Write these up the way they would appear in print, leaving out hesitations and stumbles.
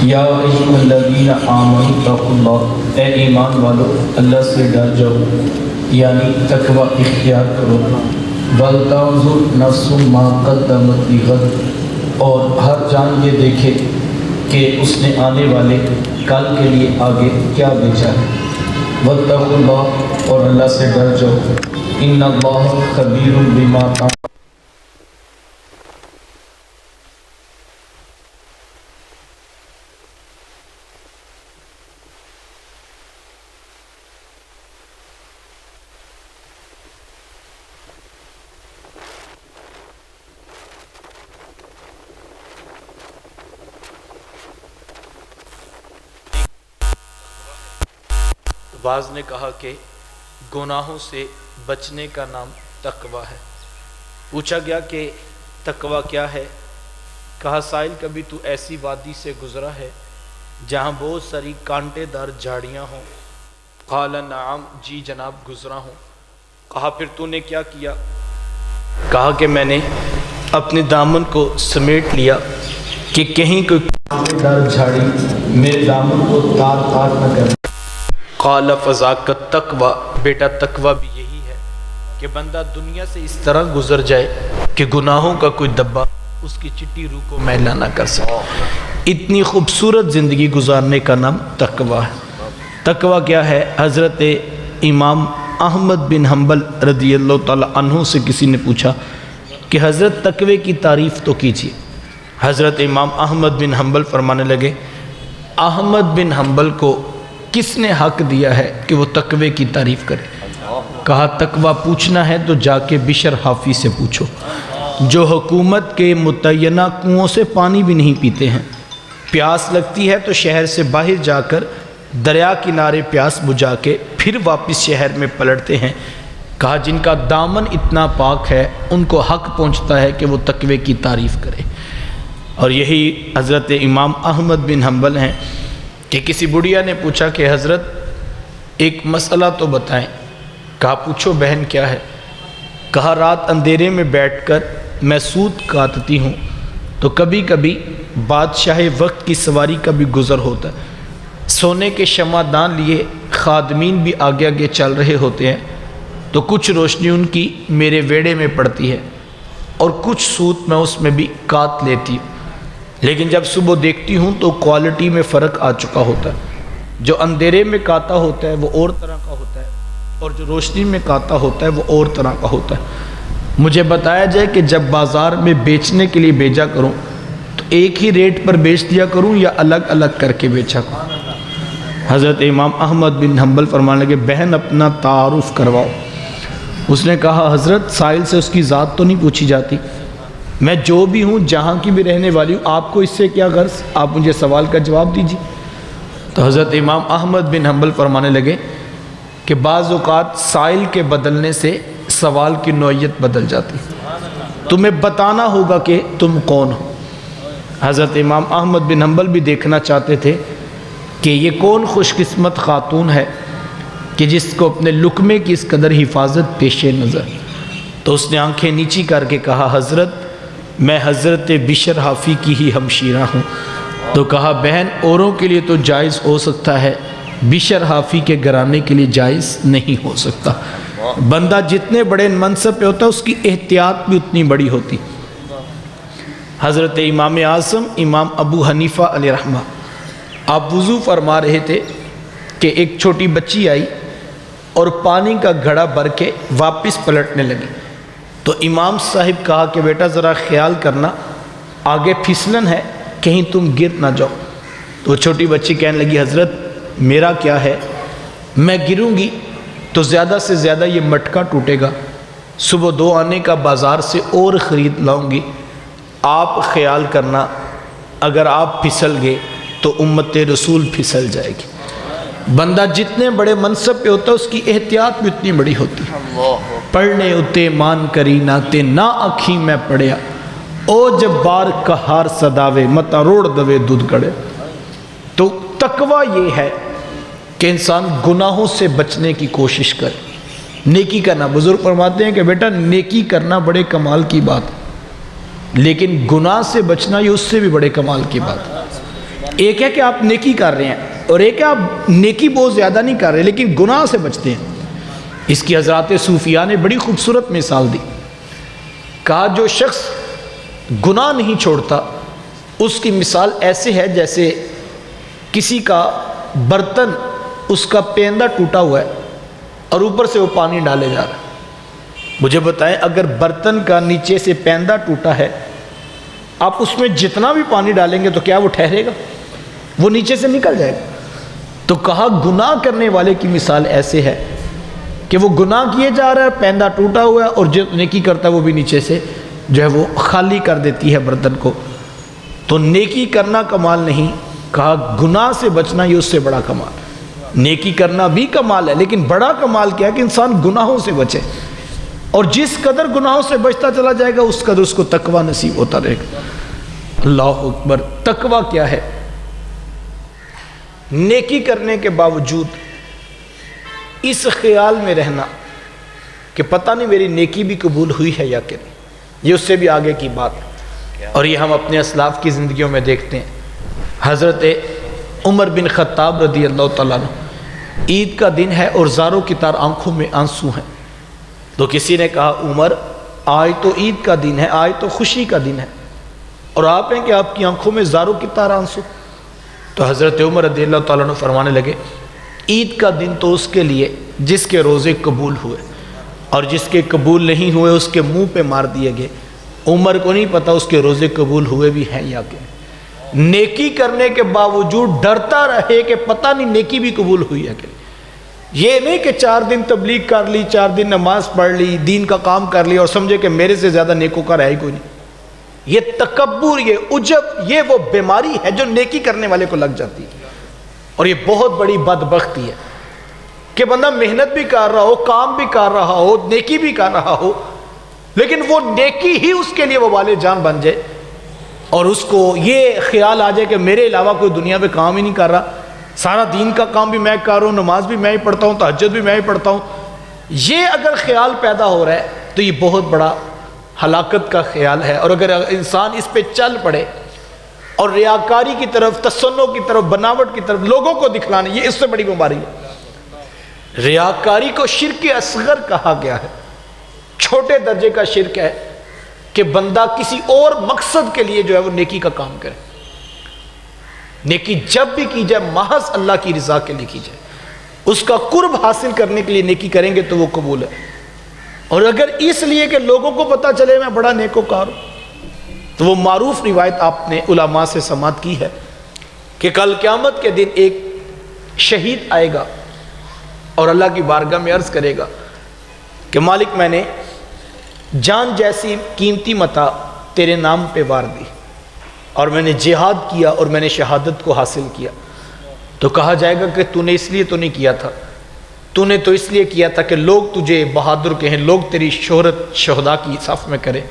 یا ایھا الذین آمنوا اتقوا اللہ، اے ایمان والو اللہ سے ڈر جاؤ، یعنی تقوی اختیار کرو۔ وَلْتَنظُرْ نَفْسٌ مَا قَدَّمَتْ لِغَدٍ، اور ہر جان یہ دیکھے کہ اس نے آنے والے کل کے لیے آگے کیا بیچا ہے۔ وَاتَّقُوا اللَّهَ، اور اللہ سے ڈر جاؤ، إِنَّ اللَّهَ خَبِيرٌ بِمَا تَعْمَلُونَ۔ بعض نے کہا کہ گناہوں سے بچنے کا نام تقوی ہے۔ پوچھا گیا کہ تقوی کیا ہے؟ کہا سائل کبھی تو ایسی وادی سے گزرا ہے جہاں بہت ساری کانٹے دار جھاڑیاں ہوں؟ قال نعم، جی جناب گزرا ہوں۔ کہا پھر تو نے کیا کیا؟ کہا کہ میں نے اپنے دامن کو سمیٹ لیا کہ کہیں کوئی کانٹے دار جھاڑی میرے دامن کو تار تار نہ کرے۔ قال فذاک التقوی، بیٹا تقوی بھی یہی ہے کہ بندہ دنیا سے اس طرح گزر جائے کہ گناہوں کا کوئی دبا اس کی چٹی روح کو میلا نہ کر سکے۔ اتنی خوبصورت زندگی گزارنے کا نام تقوی ہے۔ تقوی کیا ہے؟ حضرت امام احمد بن حنبل رضی اللہ تعالی عنہ سے کسی نے پوچھا کہ حضرت تقوی کی تعریف تو کیجیے۔ حضرت امام احمد بن حنبل فرمانے لگے، احمد بن حنبل کو کس نے حق دیا ہے کہ وہ تقوی کی تعریف کرے؟ کہا تقوی پوچھنا ہے تو جا کے بشر حافی سے پوچھو، جو حکومت کے متعینہ کنووں سے پانی بھی نہیں پیتے ہیں، پیاس لگتی ہے تو شہر سے باہر جا کر دریا کنارے پیاس بجھا کے پھر واپس شہر میں پلٹتے ہیں۔ کہا جن کا دامن اتنا پاک ہے ان کو حق پہنچتا ہے کہ وہ تقوی کی تعریف کرے۔ اور یہی حضرت امام احمد بن حنبل ہیں کہ کسی بڑھیا نے پوچھا کہ حضرت ایک مسئلہ تو بتائیں۔ کہا پوچھو بہن کیا ہے؟ کہا رات اندھیرے میں بیٹھ کر میں سود کاٹتی ہوں تو کبھی کبھی بادشاہ وقت کی سواری کا بھی گزر ہوتا ہے، سونے کے شمعدان لیے خادمین بھی آگے آگے چل رہے ہوتے ہیں تو کچھ روشنی ان کی میرے ویڑے میں پڑتی ہے اور کچھ سود میں اس میں بھی کاٹ لیتی ہوں، لیکن جب صبح دیکھتی ہوں تو کوالٹی میں فرق آ چکا ہوتا ہے۔ جو اندھیرے میں کاتا ہوتا ہے وہ اور طرح کا ہوتا ہے اور جو روشنی میں کاتا ہوتا ہے وہ اور طرح کا ہوتا ہے۔ مجھے بتایا جائے کہ جب بازار میں بیچنے کے لیے بھیجا کروں تو ایک ہی ریٹ پر بیچ دیا کروں یا الگ الگ کر کے بیچا کروں؟ حضرت امام احمد بن حنبل فرمانے لگے بہن اپنا تعارف کرواؤ۔ اس نے کہا حضرت سائل سے اس کی ذات تو نہیں پوچھی جاتی، میں جو بھی ہوں جہاں کی بھی رہنے والی ہوں، آپ کو اس سے کیا غرض؟ آپ مجھے سوال کا جواب دیجیے۔ تو حضرت امام احمد بن حنبل فرمانے لگے کہ بعض اوقات سائل کے بدلنے سے سوال کی نوعیت بدل جاتی، تمہیں بتانا ہوگا کہ تم کون ہو۔ حضرت امام احمد بن حنبل بھی دیکھنا چاہتے تھے کہ یہ کون خوش قسمت خاتون ہے کہ جس کو اپنے لقمے کی اس قدر حفاظت پیش نظر۔ تو اس نے آنکھیں نیچی کر کے کہا حضرت میں حضرت بشر حافی کی ہی ہمشیرہ ہوں۔ تو کہا بہن اوروں کے لیے تو جائز ہو سکتا ہے، بشر حافی کے گھرانے کے لیے جائز نہیں ہو سکتا۔ بندہ جتنے بڑے منصب پہ ہوتا ہے اس کی احتیاط بھی اتنی بڑی ہوتی۔ حضرت امام اعظم امام ابو حنیفہ علیہ رحمہ آپ وضو فرما رہے تھے کہ ایک چھوٹی بچی آئی اور پانی کا گھڑا بھر کے واپس پلٹنے لگی۔ تو امام صاحب کہا کہ بیٹا ذرا خیال کرنا، آگے پھسلن ہے کہیں تم گر نہ جاؤ۔ تو چھوٹی بچی کہنے لگی حضرت میرا کیا ہے، میں گروں گی تو زیادہ سے زیادہ یہ مٹکا ٹوٹے گا، صبح 2 آنے کا بازار سے اور خرید لاؤں گی، آپ خیال کرنا اگر آپ پھسل گئے تو امت رسول پھسل جائے گی۔ بندہ جتنے بڑے منصب پہ ہوتا ہے اس کی احتیاط بھی اتنی بڑی ہوتی ہے۔ پڑھنے اتے مان کری ناتے نہ آکھی میں پڑھیا، او جب بار کہار صداوے متا روڑ دوے دودھ گڑے۔ تو تقوی یہ ہے کہ انسان گناہوں سے بچنے کی کوشش کرے، نیکی کرنا۔ بزرگ فرماتے ہیں کہ بیٹا نیکی کرنا بڑے کمال کی بات ہے، لیکن گناہ سے بچنا یہ اس سے بھی بڑے کمال کی بات ہے۔ ایک ہے کہ آپ نیکی کر رہے ہیں اور ایک ہے آپ نیکی بہت زیادہ نہیں کر رہے لیکن گناہ سے بچتے ہیں۔ اس کی حضرات صوفیاء نے بڑی خوبصورت مثال دی، کہا جو شخص گناہ نہیں چھوڑتا اس کی مثال ایسے ہے جیسے کسی کا برتن، اس کا پیندہ ٹوٹا ہوا ہے اور اوپر سے وہ پانی ڈالے جا رہا ہے۔ مجھے بتائیں اگر برتن کا نیچے سے پیندہ ٹوٹا ہے، آپ اس میں جتنا بھی پانی ڈالیں گے تو کیا وہ ٹھہرے گا؟ وہ نیچے سے نکل جائے گا۔ تو کہا گناہ کرنے والے کی مثال ایسے ہے کہ وہ گناہ کیے جا رہا ہے، پیندہ ٹوٹا ہوا ہے، اور جو نیکی کرتا ہے وہ بھی نیچے سے جو ہے وہ خالی کر دیتی ہے برتن کو۔ تو نیکی کرنا کمال نہیں، کہا گناہ سے بچنا یہ اس سے بڑا کمال۔ نیکی کرنا بھی کمال ہے لیکن بڑا کمال کیا ہے کہ انسان گناہوں سے بچے، اور جس قدر گناہوں سے بچتا چلا جائے گا اس قدر اس کو تقوی نصیب ہوتا رہے گا۔ اللہ اکبر۔ تقوی کیا ہے؟ نیکی کرنے کے باوجود اس خیال میں رہنا کہ پتہ نہیں میری نیکی بھی قبول ہوئی ہے یا کہ نہیں، یہ اس سے بھی آگے کی بات ہے، اور یہ ہم اپنے اسلاف کی زندگیوں میں دیکھتے ہیں۔ حضرت عمر بن خطاب رضی اللہ تعالیٰ عنہ، عید کا دن ہے اور زاروں کی طرح آنکھوں میں آنسو ہیں، تو کسی نے کہا عمر آج تو عید کا دن ہے، آج تو خوشی کا دن ہے، اور آپ ہیں کہ آپ کی آنکھوں میں زاروں کی طرح آنسو؟ تو حضرت عمر رضی اللہ تعالیٰ عنہ فرمانے لگے عید کا دن تو اس کے لیے جس کے روزے قبول ہوئے، اور جس کے قبول نہیں ہوئے اس کے منہ پہ مار دیے گئے۔ عمر کو نہیں پتا اس کے روزے قبول ہوئے بھی ہیں یا کہ نیکی کرنے کے باوجود ڈرتا رہے کہ پتہ نہیں نیکی بھی قبول ہوئی ہے کہ نہیں۔ یہ نہیں کہ 4 دن تبلیغ کر لی، 4 دن نماز پڑھ لی، دین کا کام کر لی اور سمجھے کہ میرے سے زیادہ نیکوکار ہے ہی کوئی نہیں۔ یہ تکبر، یہ عجب، یہ وہ بیماری ہے جو نیکی کرنے والے کو لگ جاتی ہے، اور یہ بہت بڑی بدبختی ہے کہ بندہ محنت بھی کر رہا ہو، کام بھی کر رہا ہو، نیکی بھی کر رہا ہو، لیکن وہ نیکی ہی اس کے لیے وبال جان بن جائے، اور اس کو یہ خیال آ جائے کہ میرے علاوہ کوئی دنیا پہ کام ہی نہیں کر رہا، سارا دین کا کام بھی میں کر رہا ہوں، نماز بھی میں ہی پڑھتا ہوں، تہجد بھی میں ہی پڑھتا ہوں۔ یہ اگر خیال پیدا ہو رہا ہے تو یہ بہت بڑا ہلاکت کا خیال ہے، اور اگر انسان اس پہ چل پڑے اور ریاکاری کی طرف، تصنع کی طرف، بناوٹ کی طرف، لوگوں کو دکھلانے، یہ اس سے بڑی بیماری ہے۔ ریاکاری کو شرک اصغر کہا گیا ہے، چھوٹے درجے کا شرک ہے کہ بندہ کسی اور مقصد کے لیے جو ہے وہ نیکی کا کام کرے۔ نیکی جب بھی کی جائے محض اللہ کی رضا کے لیے کی جائے، اس کا قرب حاصل کرنے کے لیے نیکی کریں گے تو وہ قبول ہے، اور اگر اس لیے کہ لوگوں کو پتہ چلے میں بڑا نیکوکار ہوں، تو وہ معروف روایت آپ نے علماء سے سماعت کی ہے کہ کل قیامت کے دن ایک شہید آئے گا اور اللہ کی بارگاہ میں عرض کرے گا کہ مالک میں نے جان جیسی قیمتی متاع تیرے نام پہ وار دی، اور میں نے جہاد کیا اور میں نے شہادت کو حاصل کیا۔ تو کہا جائے گا کہ تو نے اس لیے تو نہیں کیا تھا، تو نے تو اس لیے کیا تھا کہ لوگ تجھے بہادر کہیں، لوگ تیری شہرت شہداء کی صف میں کریں۔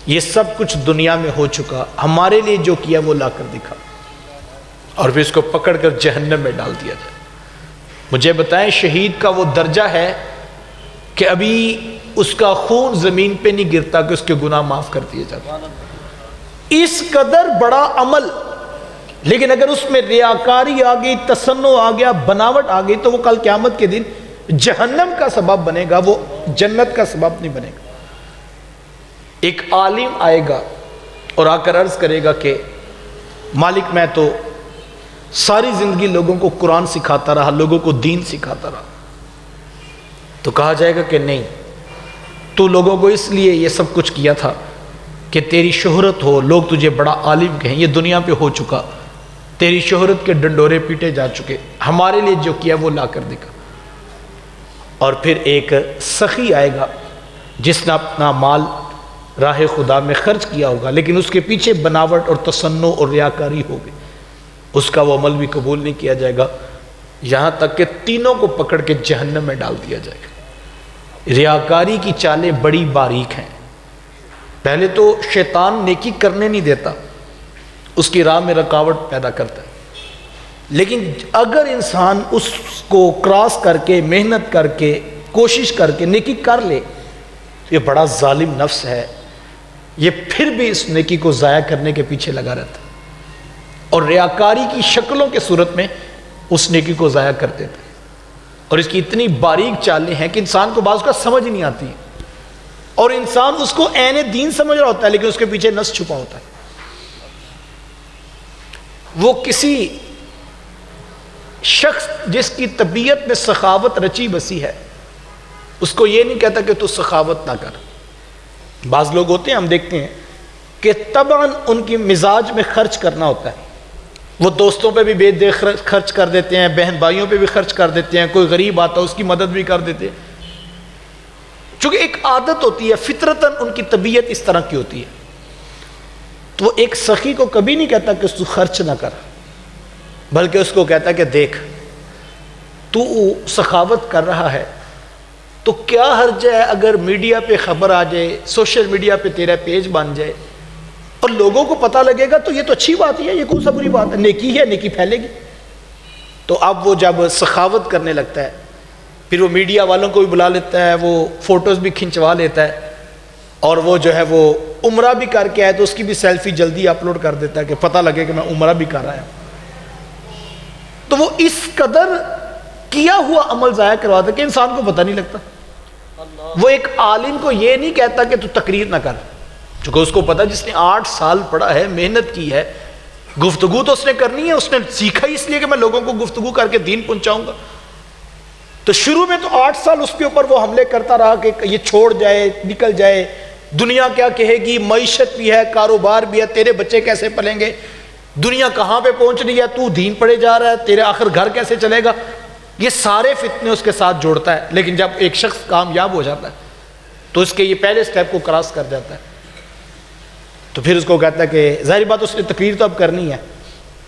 یہ سب کچھ دنیا میں ہو چکا، ہمارے لیے جو کیا وہ لا کر دکھا، اور پھر اس کو پکڑ کر جہنم میں ڈال دیا جائے۔ مجھے بتائیں شہید کا وہ درجہ ہے کہ ابھی اس کا خون زمین پہ نہیں گرتا کہ اس کے گناہ معاف کر دیے جاتے، اس قدر بڑا عمل، لیکن اگر اس میں ریاکاری آ گئی، تصنع آ گیا، بناوٹ آ گئی، تو وہ کل قیامت کے دن جہنم کا سبب بنے گا، وہ جنت کا سبب نہیں بنے گا۔ ایک عالم آئے گا اور آ کر عرض کرے گا کہ مالک میں تو ساری زندگی لوگوں کو قرآن سکھاتا رہا، لوگوں کو دین سکھاتا رہا۔ تو کہا جائے گا کہ نہیں، تو لوگوں کو اس لیے یہ سب کچھ کیا تھا کہ تیری شہرت ہو، لوگ تجھے بڑا عالم کہیں، یہ دنیا پہ ہو چکا، تیری شہرت کے ڈنڈورے پیٹے جا چکے، ہمارے لیے جو کیا وہ لا کر دکھا۔ اور پھر ایک سخی آئے گا جس نے اپنا مال راہ خدا میں خرچ کیا ہوگا، لیکن اس کے پیچھے بناوٹ اور تصنع اور ریاکاری ہوگی، اس کا وہ عمل بھی قبول نہیں کیا جائے گا، یہاں تک کہ تینوں کو پکڑ کے جہنم میں ڈال دیا جائے گا۔ ریاکاری کی چالیں بڑی باریک ہیں۔ پہلے تو شیطان نیکی کرنے نہیں دیتا، اس کی راہ میں رکاوٹ پیدا کرتا ہے، لیکن اگر انسان اس کو کراس کر کے، محنت کر کے، کوشش کر کے نیکی کر لے تو یہ بڑا ظالم نفس ہے، یہ پھر بھی اس نیکی کو ضائع کرنے کے پیچھے لگا رہتا ہے۔ اور ریاکاری کی شکلوں کے صورت میں اس نیکی کو ضائع کر دیتا ہے. اور اس کی اتنی باریک چالیں ہیں کہ انسان کو بعض کا سمجھ نہیں آتی ہے، اور انسان اس کو عین دین سمجھ رہا ہوتا ہے لیکن اس کے پیچھے نس چھپا ہوتا ہے. وہ کسی شخص جس کی طبیعت میں سخاوت رچی بسی ہے اس کو یہ نہیں کہتا کہ تو سخاوت نہ کر. بعض لوگ ہوتے ہیں ہم دیکھتے ہیں کہ طبعاً ان کی مزاج میں خرچ کرنا ہوتا ہے، وہ دوستوں پہ بھی بے دیکھ خرچ کر دیتے ہیں، بہن بھائیوں پہ بھی خرچ کر دیتے ہیں، کوئی غریب آتا ہے اس کی مدد بھی کر دیتے ہیں. چونکہ ایک عادت ہوتی ہے، فطرتاً ان کی طبیعت اس طرح کی ہوتی ہے. تو وہ ایک سخی کو کبھی نہیں کہتا کہ تو خرچ نہ کر، بلکہ اس کو کہتا ہے کہ دیکھ تو سخاوت کر رہا ہے تو کیا حرج ہے اگر میڈیا پہ خبر آ جائے، سوشل میڈیا پہ تیرا پیج بن جائے اور لوگوں کو پتہ لگے گا تو یہ تو اچھی بات ہی ہے، یہ کون سا بری بات ہے، نیکی ہے، نیکی پھیلے گی. تو اب وہ جب سخاوت کرنے لگتا ہے پھر وہ میڈیا والوں کو بھی بلا لیتا ہے، وہ فوٹوز بھی کھنچوا لیتا ہے، اور وہ جو ہے وہ عمرہ بھی کر کے آئے تو اس کی بھی سیلفی جلدی اپلوڈ کر دیتا ہے کہ پتہ لگے کہ میں عمرہ بھی کر رہا ہوں. تو وہ اس قدر کیا ہوا عمل ضائع کرواتا ہے کہ انسان کو پتہ نہیں لگتا. وہ ایک عالم کو یہ نہیں کہتا کہ تو تقریر نہ کر، چونکہ اس کو پتا جس نے 8 سال پڑھا ہے، محنت کی ہے، گفتگو تو اس نے کرنی ہے، اس نے سیکھا اس لیے کہ میں لوگوں کو گفتگو کر کے دین پہنچاؤں گا. تو شروع میں تو 8 سال اس کے اوپر وہ حملے کرتا رہا کہ یہ چھوڑ جائے، نکل جائے، دنیا کیا کہے گی، معیشت بھی ہے، کاروبار بھی ہے، تیرے بچے کیسے پلیں گے، دنیا کہاں پہ پہنچ رہی ہے، تو دین پڑھے جا رہا ہے، تیرے آخر گھر کیسے چلے گا. یہ سارے فتنے اس کے ساتھ جوڑتا ہے. لیکن جب ایک شخص کامیاب ہو جاتا ہے تو اس کے یہ پہلے سٹیپ کو کراس کر جاتا ہے. تو پھر اس کو کہتا ہے کہ ظاہر بات اس نے تقریر تو اب کرنی ہے،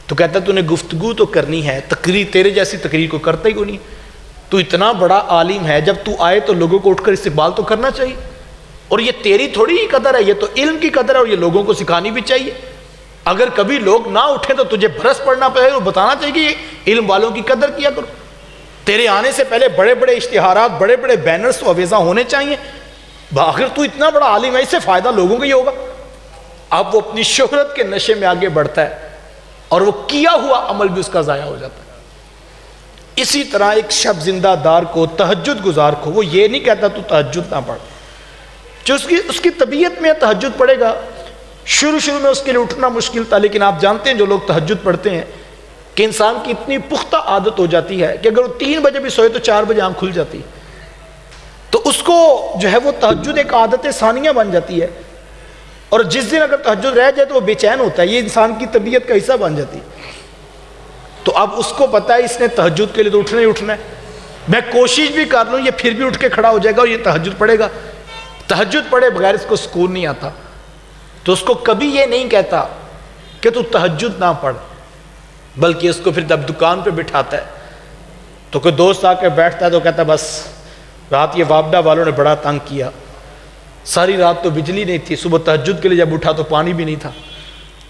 تو کہتا ہے تو نے گفتگو تو کرنی ہے، تقریر تیرے جیسی تقریر کو کرتا ہی کو نہیں. تو اتنا بڑا عالم ہے، جب تو آئے تو لوگوں کو اٹھ کر استقبال تو کرنا چاہیے، اور یہ تیری تھوڑی ہی قدر ہے، یہ تو علم کی قدر ہے اور یہ لوگوں کو سکھانی بھی چاہیے. اگر کبھی لوگ نہ اٹھیں تو تجھے برس پڑنا پڑے گا، بتانا چاہیے کہ یہ علم والوں کی قدر کیا کرو. تیرے آنے سے پہلے بڑے بڑے اشتہارات، بڑے بڑے بینرز تو اویزاں ہونے چاہیے. آخر تو اتنا بڑا عالم ہے، اس سے فائدہ لوگوں کو ہی ہوگا. اب وہ اپنی شہرت کے نشے میں آگے بڑھتا ہے اور وہ کیا ہوا عمل بھی اس کا ضائع ہو جاتا ہے. اسی طرح ایک شب زندہ دار کو، تہجد گزار کو، وہ یہ نہیں کہتا تو تہجد نہ پڑھ. جو اس کی طبیعت میں تہجد پڑھے گا، شروع میں اس کے لیے اٹھنا مشکل تھا، لیکن آپ جانتے ہیں جو لوگ تہجد پڑھتے ہیں کہ انسان کی اتنی پختہ عادت ہو جاتی ہے کہ اگر وہ 3 بجے بھی سوئے تو 4 بجے آنکھ کھل جاتی ہے. تو اس کو جو ہے وہ تہجد ایک عادت ثانیہ بن جاتی ہے، اور جس دن اگر تہجد رہ جائے تو وہ بے چین ہوتا ہے، یہ انسان کی طبیعت کا حصہ بن جاتی ہے. تو اب اس کو پتہ ہے اس نے تہجد کے لیے تو اٹھنا ہی اٹھنا ہے، میں کوشش بھی کر لوں یہ پھر بھی اٹھ کے کھڑا ہو جائے گا اور یہ تہجد پڑھے گا. تہجد پڑھے بغیر اس کو سکون نہیں آتا. تو اس کو کبھی یہ نہیں کہتا کہ تو تہجد نہ پڑھ، بلکہ اس کو پھر جب دکان پہ بٹھاتا ہے تو کوئی دوست آ کے بیٹھتا ہے تو کہتا ہے بس رات یہ وابڈا والوں نے بڑا تنگ کیا، ساری رات تو بجلی نہیں تھی، صبح تہجد کے لیے جب اٹھا تو پانی بھی نہیں تھا.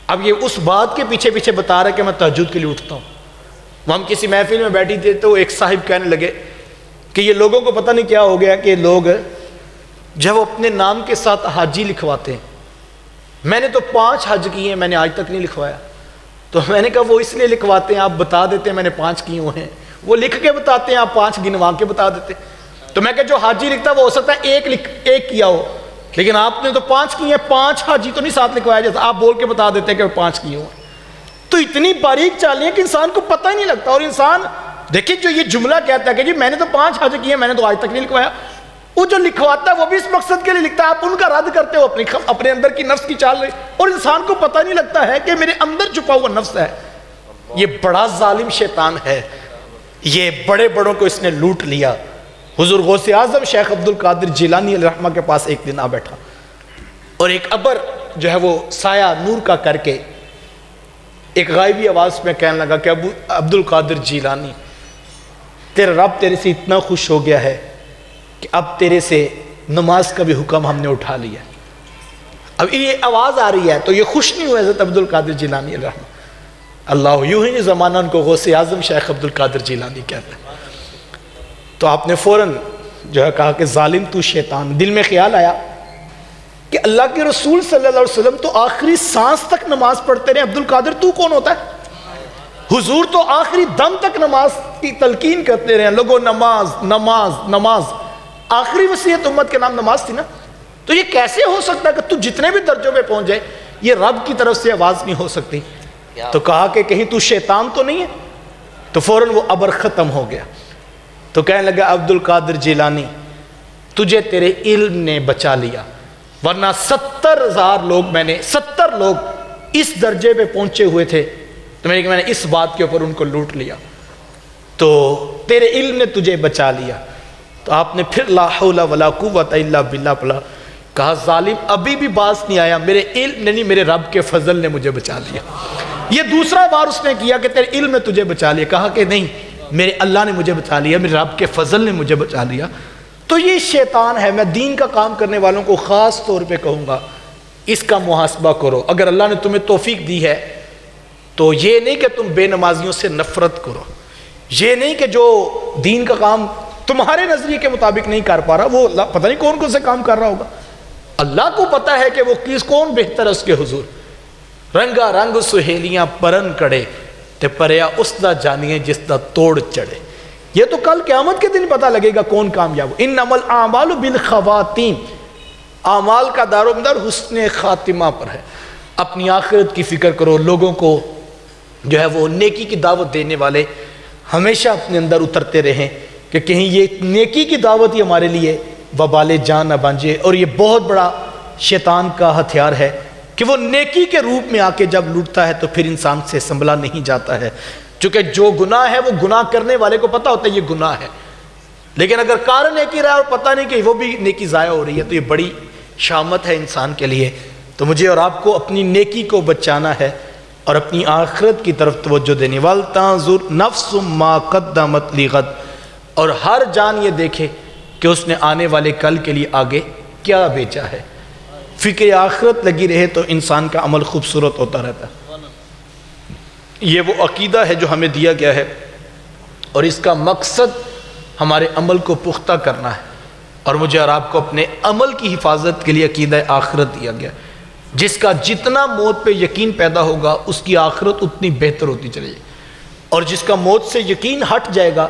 اب یہ اس بات کے پیچھے پیچھے بتا رہا ہے کہ میں تہجد کے لیے اٹھتا ہوں. وہ ہم کسی محفل میں بیٹھی تھے تو ایک صاحب کہنے لگے کہ یہ لوگوں کو پتہ نہیں کیا ہو گیا کہ لوگ جب وہ اپنے نام کے ساتھ حاجی لکھواتے ہیں. میں نے تو 5 حج کیے ہیں، میں نے آج تک نہیں لکھوایا. تو میں نے کہا وہ اس لیے لکھواتے ہیں، آپ بتا دیتے ہیں میں نے 5 کیے ہوئے ہیں، وہ لکھ کے بتاتے ہیں، آپ 5 گنوا کے بتا دیتے. تو میں کہا جو حاجی لکھتا ہے وہ ہو سکتا ہے ایک کیا ہو، لیکن آپ نے تو 5 کیے ہیں، 5 حاجی تو نہیں ساتھ لکھوایا جاتا، آپ بول کے بتا دیتے ہیں کہ 5 کیے ہوئے. تو اتنی باریک چالیں ہیں کہ انسان کو پتہ ہی نہیں لگتا. اور انسان دیکھیں جو یہ جملہ کہتا ہے کہ جی میں نے تو 5 حج کیے ہیں، میں نے تو آج تک نہیں لکھوایا، وہ جو لکھواتا ہے وہ بھی اس مقصد کے لیے لکھتا ہے، آپ ان کا رد کرتے ہو اپنے اندر کی نفس کی چال. اور انسان کو پتہ نہیں لگتا ہے کہ میرے اندر چھپا ہوا نفس ہے. یہ بڑا ظالم شیطان ہے، یہ بڑے بڑوں کو اس نے لوٹ لیا. حضور غوث اعظم شیخ عبد القادر جیلانی علیہ الرحمہ کے پاس ایک دن آ بیٹھا اور ایک ابر جو ہے وہ سایہ نور کا کر کے ایک غائبی آواز میں کہنے لگا کہ عبد القادر جیلانی، تیرا رب تیرے سے اتنا خوش ہو گیا ہے کہ اب تیرے سے نماز کا بھی حکم ہم نے اٹھا لیا. اب یہ آواز آ رہی ہے تو یہ خوش نہیں ہوئے حضرت عبد القادر جیلانی علیہ الرحمہ. اللہ یوں ہی زمانہ ان کو غوث اعظم شیخ عبد القادر جیلانی کہتے ہیں. تو آپ نے فوراً جو ہے کہا کہ ظالم تو شیطان. دل میں خیال آیا کہ اللہ کے رسول صلی اللہ علیہ وسلم تو آخری سانس تک نماز پڑھتے رہے، عبد القادر تو کون ہوتا ہے؟ حضور تو آخری دم تک نماز کی تلقین کرتے رہے ہیں، لوگوں نماز نماز نماز، آخری وصیت امت کے نام نماز تھی نا. تو یہ کیسے ہو سکتا ہے کہ تو جتنے بھی درجوں پہ پہنچ جائے یہ رب کی طرف سے آواز نہیں ہو سکتی؟ تو کہا کہ کہیں تو شیطان تو نہیں ہے؟ تو فوراً وہ ابر ختم ہو گیا. تو کہنے لگا عبد القادر جیلانی تجھے تیرے علم نے بچا لیا، ورنہ 70,000 لوگ، میں نے 70 لوگ اس درجے پہ پہنچے ہوئے تھے تو میں نے اس بات کے اوپر ان کو لوٹ لیا، تو تیرے علم نے تجھے بچا لیا. تو آپ نے پھر لا حول ولا قوت الا باللہ پڑھا. کہا ظالم ابھی بھی باز نہیں آیا، میرے علم نے نہیں، میرے رب کے فضل نے مجھے بچا لیا. یہ دوسرا بار اس نے کیا کہ تیرے علم نے تجھے بچا لیا. کہا کہ نہیں، میرے اللہ نے مجھے بچا لیا، میرے رب کے فضل نے مجھے بچا لیا. تو یہ شیطان ہے. میں دین کا کام کرنے والوں کو خاص طور پہ کہوں گا اس کا محاسبہ کرو. اگر اللہ نے تمہیں توفیق دی ہے تو یہ نہیں کہ تم بے نمازیوں سے نفرت کرو، یہ نہیں کہ جو دین کا کام تمہارے نظریے کے مطابق نہیں کر پا رہا وہ اللہ پتہ نہیں کون کون سے کام کر رہا ہوگا. اللہ کو پتا ہے کہ وہ کون بہتر ہے اس کے حضور. رنگا رنگ سہیلیاں پرن کڑے تے پریا اس دا جانیے جس دا توڑ چڑھے. یہ تو کل قیامت کے دن پتہ لگے گا کون کامیاب ہو. انما الاعمال بالخواتیم، اعمال کا دار و مدار حسن خاتمہ پر ہے. اپنی آخرت کی فکر کرو. لوگوں کو جو ہے وہ نیکی کی دعوت دینے والے ہمیشہ اپنے اندر اترتے رہیں کہ کہیں یہ نیکی کی دعوت ہی ہمارے لیے وبال جان نہ بن جائے. اور یہ بہت بڑا شیطان کا ہتھیار ہے کہ وہ نیکی کے روپ میں آ کے جب لوٹتا ہے تو پھر انسان سے سنبھلا نہیں جاتا ہے. چونکہ جو گناہ ہے وہ گناہ کرنے والے کو پتہ ہوتا ہے یہ گناہ ہے، لیکن اگر کار نیکی رہا اور پتہ نہیں کہ وہ بھی نیکی ضائع ہو رہی ہے تو یہ بڑی شامت ہے انسان کے لیے. تو مجھے اور آپ کو اپنی نیکی کو بچانا ہے اور اپنی آخرت کی طرف توجہ دینی. وَلْتَنظُرْ نَفْسٌ مَا قَدَّمَتْ لِغَدٍ، اور ہر جان یہ دیکھے کہ اس نے آنے والے کل کے لیے آگے کیا بیچا ہے. فکر آخرت لگی رہے تو انسان کا عمل خوبصورت ہوتا رہتا ہے. یہ وہ عقیدہ ہے جو ہمیں دیا گیا ہے اور اس کا مقصد ہمارے عمل کو پختہ کرنا ہے. اور مجھے اور آپ کو اپنے عمل کی حفاظت کے لیے عقیدہ آخرت دیا گیا، جس کا جتنا موت پہ یقین پیدا ہوگا اس کی آخرت اتنی بہتر ہوتی چلے جائے، اور جس کا موت سے یقین ہٹ جائے گا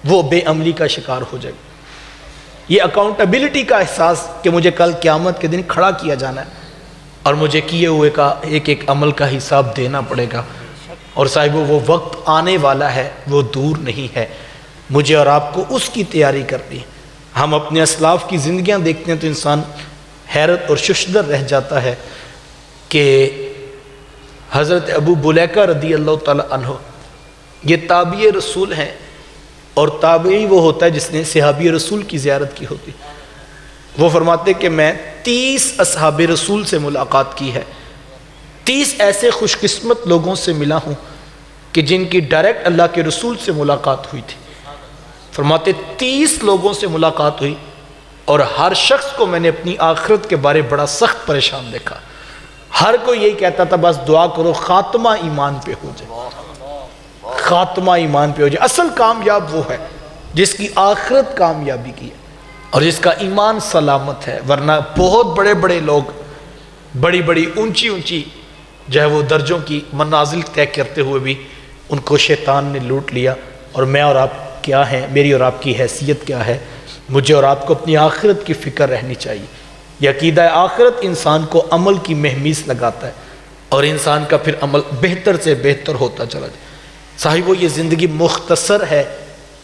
وہ بے عملی کا شکار ہو جائے گا. یہ اکاؤنٹیبلٹی کا احساس کہ مجھے کل قیامت کے دن کھڑا کیا جانا ہے اور مجھے کیے ہوئے کا ایک ایک عمل کا حساب دینا پڑے گا. اور صاحبو وہ وقت آنے والا ہے، وہ دور نہیں ہے. مجھے اور آپ کو اس کی تیاری کرنی ہے. ہم اپنے اسلاف کی زندگیاں دیکھتے ہیں تو انسان حیرت اور ششدر رہ جاتا ہے کہ حضرت ابو بلیکہ رضی اللہ تعالی عنہ یہ تابعی رسول ہیں، اور تابعی وہ ہوتا ہے جس نے صحابی رسول کی زیارت کی ہوتی. وہ فرماتے کہ میں 30 اصحاب رسول سے ملاقات کی ہے، 30 ایسے خوش قسمت لوگوں سے ملا ہوں کہ جن کی ڈائریکٹ اللہ کے رسول سے ملاقات ہوئی تھی. فرماتے 30 لوگوں سے ملاقات ہوئی اور ہر شخص کو میں نے اپنی آخرت کے بارے بڑا سخت پریشان دیکھا. ہر کوئی یہی کہتا تھا بس دعا کرو خاتمہ ایمان پہ ہو جائے، خاتمہ ایمان پہ ہو جائے. اصل کامیاب وہ ہے جس کی آخرت کامیابی کی ہے اور جس کا ایمان سلامت ہے. ورنہ بہت بڑے بڑے لوگ بڑی بڑی اونچی اونچی جو ہے وہ درجوں کی منازل طے کرتے ہوئے بھی ان کو شیطان نے لوٹ لیا. اور میں اور آپ کیا ہیں، میری اور آپ کی حیثیت کیا ہے؟ مجھے اور آپ کو اپنی آخرت کی فکر رہنی چاہیے. یہ عقیدہ آخرت انسان کو عمل کی مہمیز لگاتا ہے اور انسان کا پھر عمل بہتر سے بہتر ہوتا چلا جائے. صاحبو یہ زندگی مختصر ہے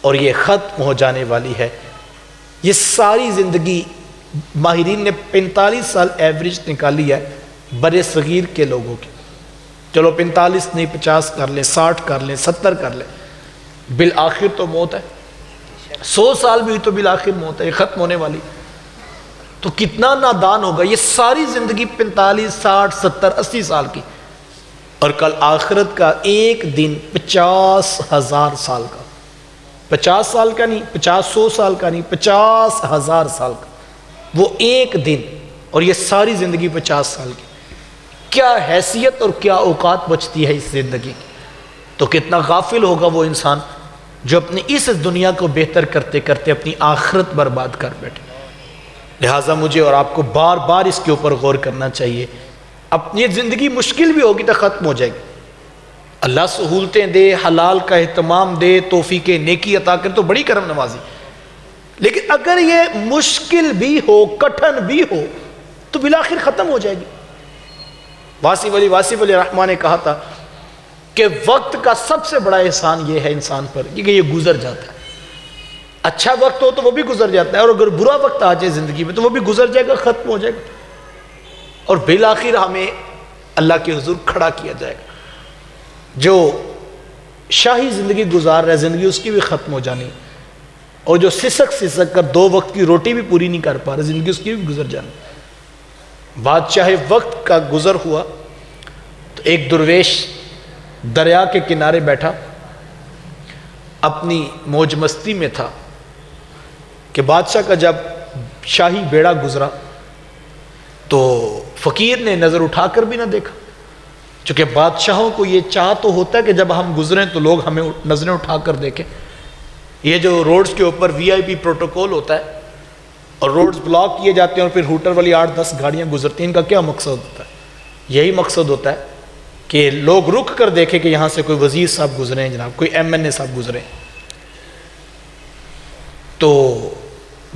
اور یہ ختم ہو جانے والی ہے. یہ ساری زندگی ماہرین نے 45 سال ایوریج نکالی ہے برے صغیر کے لوگوں کی. چلو 45 نہیں 50 کر لیں، 60 کر لیں، 70 کر لیں، بالآخر تو موت ہے. 100 سال بھی تو بالآخر موت ہے، یہ ختم ہونے والی. تو کتنا نادان ہوگا یہ ساری زندگی 45 60 70 80 سال کی، اور کل آخرت کا ایک دن 50,000 سال کا. 50 سال کا نہیں، 100 سال کا نہیں، 50,000 سال کا وہ ایک دن، اور یہ ساری زندگی 50 سال کی. کیا حیثیت اور کیا اوقات بچتی ہے اس زندگی کی. تو کتنا غافل ہوگا وہ انسان جو اپنی اس دنیا کو بہتر کرتے کرتے اپنی آخرت برباد کر بیٹھے. لہٰذا مجھے اور آپ کو بار بار اس کے اوپر غور کرنا چاہیے. اپنی زندگی مشکل بھی ہوگی تو ختم ہو جائے گی. اللہ سہولتیں دے، حلال کا اہتمام دے، توفیق نیکی عطا کرے تو بڑی کرم نوازی. لیکن اگر یہ مشکل بھی ہو، کٹھن بھی ہو تو بالآخر ختم ہو جائے گی. واصف علی رحمٰن نے کہا تھا کہ وقت کا سب سے بڑا احسان یہ ہے انسان پر کہ یہ گزر جاتا ہے. اچھا وقت ہو تو وہ بھی گزر جاتا ہے، اور اگر برا وقت آ جائے زندگی میں تو وہ بھی گزر جائے گا، ختم ہو جائے گا، اور بالآخر ہمیں اللہ کے حضور کھڑا کیا جائے گا. جو شاہی زندگی گزار رہا ہے، زندگی اس کی بھی ختم ہو جانی، اور جو سسک کر 2 وقت کی روٹی بھی پوری نہیں کر پا رہا، زندگی اس کی بھی گزر جانی. بادشاہ وقت کا گزر ہوا تو ایک درویش دریا کے کنارے بیٹھا اپنی موج مستی میں تھا کہ بادشاہ کا جب شاہی بیڑا گزرا تو فقیر نے نظر اٹھا کر بھی نہ دیکھا. چونکہ بادشاہوں کو یہ چاہ تو ہوتا ہے کہ جب ہم گزریں تو لوگ ہمیں نظریں اٹھا کر دیکھیں. یہ جو روڈز کے اوپر VIP پروٹوکول ہوتا ہے اور روڈز بلاک کیے جاتے ہیں اور پھر ہوٹر والی 8-10 گاڑیاں گزرتی ہیں، ان کا کیا مقصد ہوتا ہے؟ یہی مقصد ہوتا ہے کہ لوگ رک کر دیکھیں کہ یہاں سے کوئی وزیر صاحب گزرے ہیں، جناب کوئی MNA صاحب گزرے ہیں. تو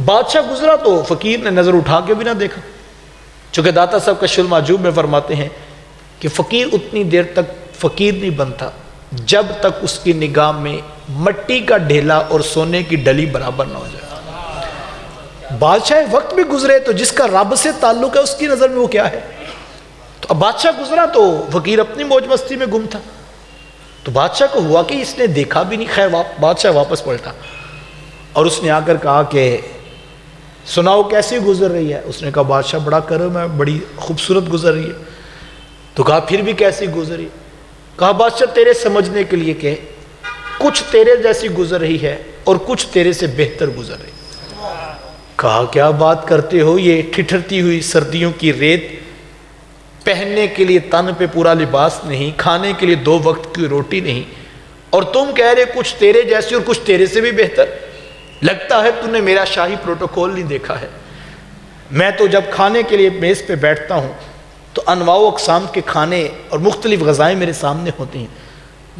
بادشاہ گزرا تو فقیر نے نظر اٹھا کے بھی نہ دیکھا. چونکہ داتا صاحب کشف المعجوب میں فرماتے ہیں کہ فقیر اتنی دیر تک فقیر نہیں بنتا جب تک اس کی نگاہ میں مٹی کا ڈھیلا اور سونے کی ڈلی برابر نہ ہو جائے. بادشاہ وقت بھی گزرے تو جس کا رب سے تعلق ہے اس کی نظر میں وہ کیا ہے. تو اب بادشاہ گزرا تو فقیر اپنی موج مستی میں گم تھا. تو بادشاہ کو ہوا کہ اس نے دیکھا بھی نہیں. خیر بادشاہ واپس پلٹا اور اس نے آ کر کہا کہ سناؤ کیسی گزر رہی ہے. اس نے کہا بادشاہ بڑا کرم ہے، بڑی خوبصورت گزر رہی ہے. تو کہا پھر بھی کیسی گزری؟ کہا بادشاہ تیرے سمجھنے کے لیے کہ کچھ تیرے جیسی گزر رہی ہے اور کچھ تیرے سے بہتر گزر رہی. کہا کیا بات کرتے ہو، یہ ٹھٹھرتی ہوئی سردیوں کی ریت، پہننے کے لیے تن پہ پورا لباس نہیں، کھانے کے لیے 2 وقت کی روٹی نہیں، اور تم کہہ رہے کچھ تیرے جیسی اور کچھ تیرے سے بھی بہتر. لگتا ہے تم نے میرا شاہی پروٹوکول نہیں دیکھا ہے. میں تو جب کھانے کے لیے میز پہ بیٹھتا ہوں تو انواع و اقسام کے کھانے اور مختلف غذائیں میرے سامنے ہوتی ہیں.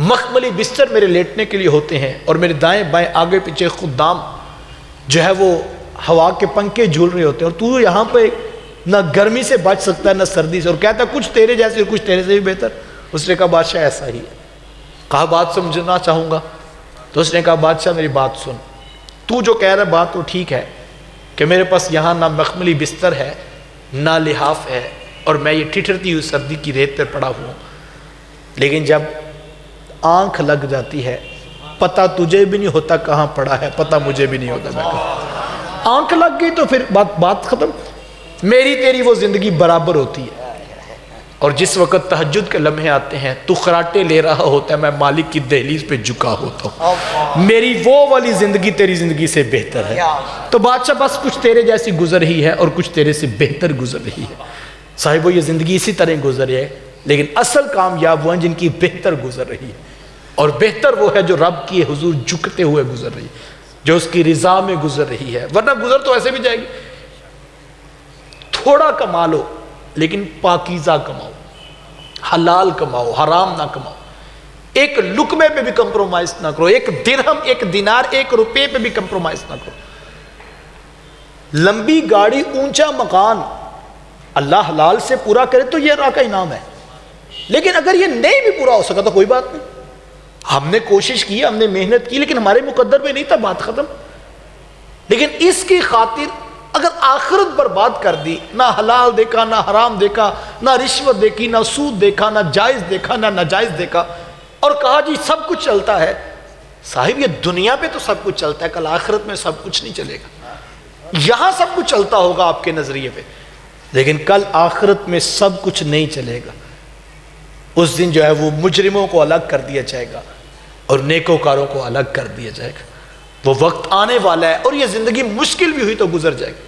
مخملی بستر میرے لیٹنے کے لیے ہوتے ہیں، اور میرے دائیں بائیں آگے پیچھے خدام جو ہے وہ ہوا کے پنکھے جھول رہے ہوتے ہیں، اور تو یہاں پہ نہ گرمی سے بچ سکتا ہے نہ سردی سے، اور کہتا ہے کچھ تیرے جیسے اور کچھ تیرے سے بھی بہتر. اس نے کہا بادشاہ ایسا ہی ہے. کہا بات سمجھنا چاہوں گا. تو اس نے کہا بادشاہ میری بات سن، تو جو کہہ رہا ہے بات تو ٹھیک ہے کہ میرے پاس یہاں نہ مخملی بستر ہے نہ لحاف ہے، اور میں یہ ٹھٹھرتی ہوئی سردی کی ریت پہ پڑا ہوں. لیکن جب آنکھ لگ جاتی ہے پتہ تجھے بھی نہیں ہوتا کہاں پڑا ہے، پتہ مجھے بھی نہیں ہوتا. میں کہا آنکھ لگ گئی تو پھر بات ختم. میری تیری وہ زندگی برابر ہوتی ہے. اور جس وقت تہجد کے لمحے آتے ہیں تو خراٹے لے رہا ہوتا ہے، میں مالک کی دہلیز پہ جھکا ہوتا ہوں. میری وہ والی زندگی تیری زندگی سے بہتر ہے. تو بادشاہ بس کچھ تیرے جیسی گزر رہی ہے اور کچھ تیرے سے بہتر گزر رہی ہے. صاحب وہ یہ زندگی اسی طرح گزر ہے، لیکن اصل کامیاب وہ ہیں جن کی بہتر گزر رہی ہے. اور بہتر وہ ہے جو رب کی حضور جھکتے ہوئے گزر رہی ہے، جو اس کی رضا میں گزر رہی ہے. ورنہ گزر تو ایسے بھی جائے گی. تھوڑا کما لو لیکن پاکیزہ کماؤ، حلال کماؤ، حرام نہ کماؤ. ایک لقمے پہ بھی کمپرومائز نہ کرو، 1 درہم 1 دینار 1 روپے پہ بھی کمپرومائز نہ کرو. لمبی گاڑی اونچا مکان اللہ حلال سے پورا کرے تو یہ اللہ کا انعام ہے. لیکن اگر یہ نہیں بھی پورا ہو سکا تو کوئی بات نہیں. ہم نے کوشش کی، ہم نے محنت کی، لیکن ہمارے مقدر میں نہیں تھا، بات ختم. لیکن اس کی خاطر اگر آخرت برباد کر دی، نہ حلال دیکھا نہ حرام دیکھا، نہ رشوت دیکھی نہ سود دیکھا نہ جائز دیکھا نہ ناجائز دیکھا، اور کہا جی سب کچھ چلتا ہے. صاحب یہ دنیا پہ تو سب کچھ چلتا ہے، کل آخرت میں سب کچھ نہیں چلے گا. یہاں سب کچھ چلتا ہوگا آپ کے نظریے پہ، لیکن کل آخرت میں سب کچھ نہیں چلے گا. اس دن جو ہے وہ مجرموں کو الگ کر دیا جائے گا اور نیکوکاروں کو الگ کر دیا جائے گا. وہ وقت آنے والا ہے، اور یہ زندگی مشکل بھی ہوئی تو گزر جائے گی.